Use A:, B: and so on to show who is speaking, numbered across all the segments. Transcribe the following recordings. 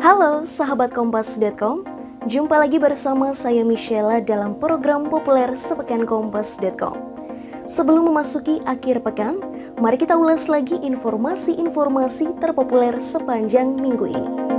A: Halo sahabat Kompas.com, jumpa lagi bersama saya Michela dalam program populer sepekan Kompas.com. Sebelum memasuki akhir pekan, mari kita ulas lagi informasi-informasi terpopuler sepanjang minggu ini.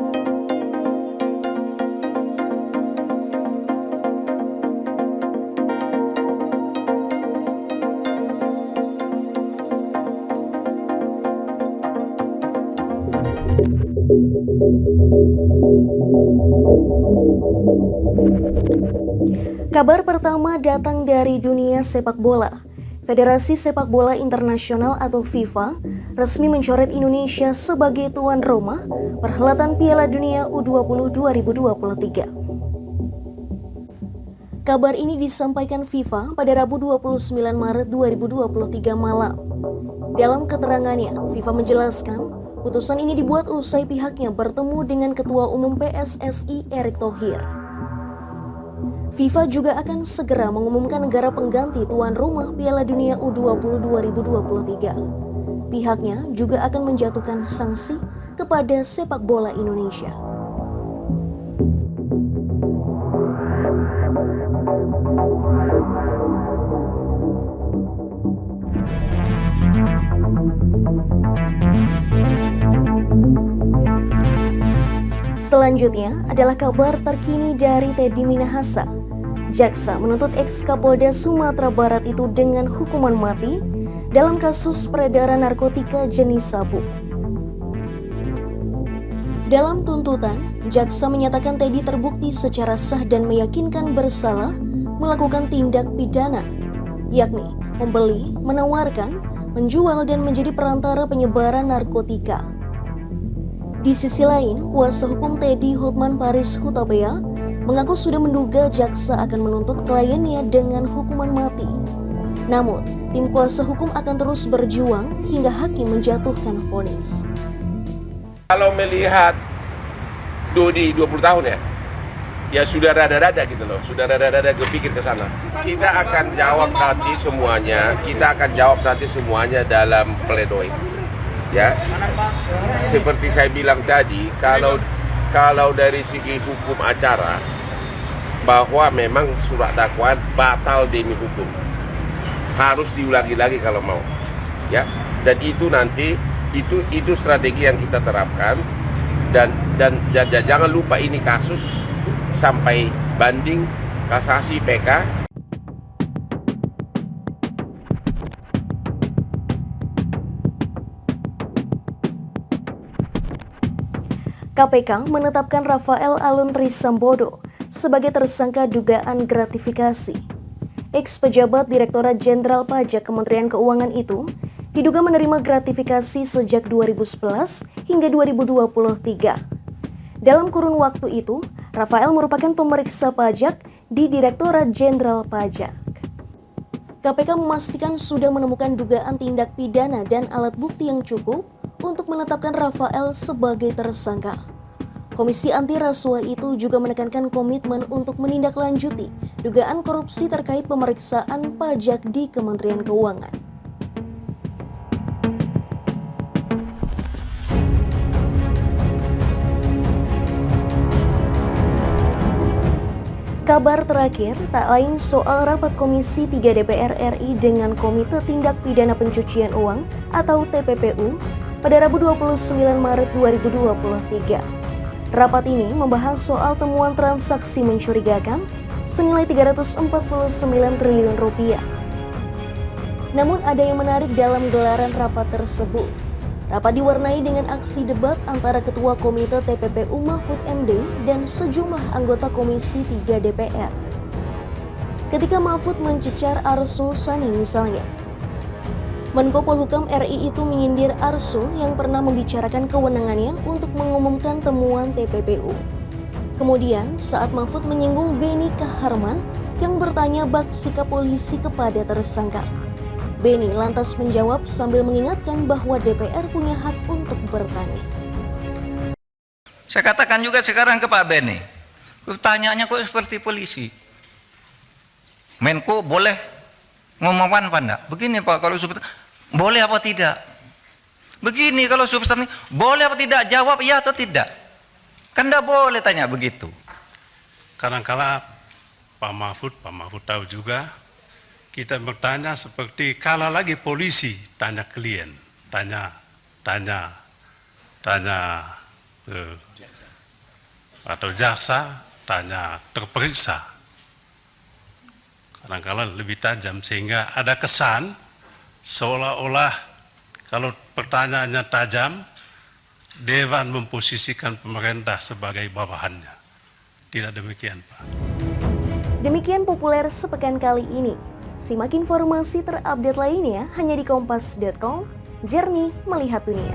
A: Kabar pertama datang dari dunia sepak bola. Federasi Sepak Bola Internasional atau FIFA resmi mencoret Indonesia sebagai tuan rumah perhelatan Piala Dunia U20 2023. Kabar ini disampaikan FIFA pada Rabu 29 Maret 2023 malam. Dalam keterangannya, FIFA menjelaskan putusan ini dibuat usai pihaknya bertemu dengan Ketua Umum PSSI Erick Thohir. FIFA juga akan segera mengumumkan negara pengganti tuan rumah Piala Dunia U20 2023. Pihaknya juga akan menjatuhkan sanksi kepada sepak bola Indonesia. Selanjutnya adalah kabar terkini dari Teddy Minahasa. Jaksa menuntut ex-Kapolda Sumatera Barat itu dengan hukuman mati dalam kasus peredaran narkotika jenis sabu. Dalam tuntutan, jaksa menyatakan Teddy terbukti secara sah dan meyakinkan bersalah melakukan tindak pidana, yakni membeli, menawarkan, menjual, dan menjadi perantara penyebaran narkotika. Di sisi lain, kuasa hukum Teddy Hotman Paris Hutapea mengaku sudah menduga jaksa akan menuntut kliennya dengan hukuman mati. Namun, tim kuasa hukum akan terus berjuang hingga hakim menjatuhkan vonis.
B: Kalau melihat Dodi 20 tahun ya sudah rada-rada gitu loh, sudah rada-rada kepikir ke sana. Kita akan jawab nanti semuanya dalam pledoi. Ya, seperti saya bilang tadi, kalau dari segi hukum acara, bahwa memang surat dakwaan batal demi hukum, harus diulangi lagi kalau mau, ya. Dan itu nanti itu strategi yang kita terapkan, dan jangan lupa ini kasus sampai banding, kasasi, PK.
A: KPK menetapkan Rafael Aluntri Sambodo sebagai tersangka dugaan gratifikasi. Ex-pejabat Direktorat Jenderal Pajak Kementerian Keuangan itu diduga menerima gratifikasi sejak 2011 hingga 2023. Dalam kurun waktu itu, Rafael merupakan pemeriksa pajak di Direktorat Jenderal Pajak. KPK memastikan sudah menemukan dugaan tindak pidana dan alat bukti yang cukup untuk menetapkan Rafael sebagai tersangka. Komisi Anti Rasuah itu juga menekankan komitmen untuk menindaklanjuti dugaan korupsi terkait pemeriksaan pajak di Kementerian Keuangan. Kabar terakhir tak lain soal rapat Komisi 3 DPR RI dengan Komite Tindak Pidana Pencucian Uang atau TPPU pada Rabu 29 Maret 2023. Rapat ini membahas soal temuan transaksi mencurigakan senilai 349 triliun rupiah. Namun ada yang menarik dalam gelaran rapat tersebut. Rapat diwarnai dengan aksi debat antara Ketua Komite TPPU Mahfud MD dan sejumlah anggota Komisi 3 DPR. Ketika Mahfud mencecar Arsul Sani misalnya, Menko Polhukam RI itu menyindir Arsul yang pernah membicarakan kewenangannya untuk mengumumkan temuan TPPU. Kemudian, saat Mahfud menyinggung Beni Kaharman yang bertanya bak sikap polisi kepada tersangka, Beni lantas menjawab sambil mengingatkan bahwa DPR punya hak untuk bertanya.
C: Saya katakan juga sekarang ke Pak Beni, pertanyaannya kok seperti polisi. Menko boleh ngomongkan apa enggak? Begini Pak, kalau boleh apa tidak? Begini kalau substansi, boleh apa tidak? Jawab iya atau tidak. Kan tidak boleh tanya begitu.
D: Kadang-kala Pak Mahfud tahu juga, kita bertanya seperti kalau lagi polisi tanya klien, tanya atau jaksa, tanya terperiksa. Kadang-kala lebih tajam sehingga ada kesan seolah-olah kalau pertanyaannya tajam, Dewan memposisikan pemerintah sebagai bawahannya. Tidak demikian, Pak.
A: Demikian Populer sepekan kali ini. Simak informasi terupdate lainnya hanya di kompas.com, jernih melihat dunia.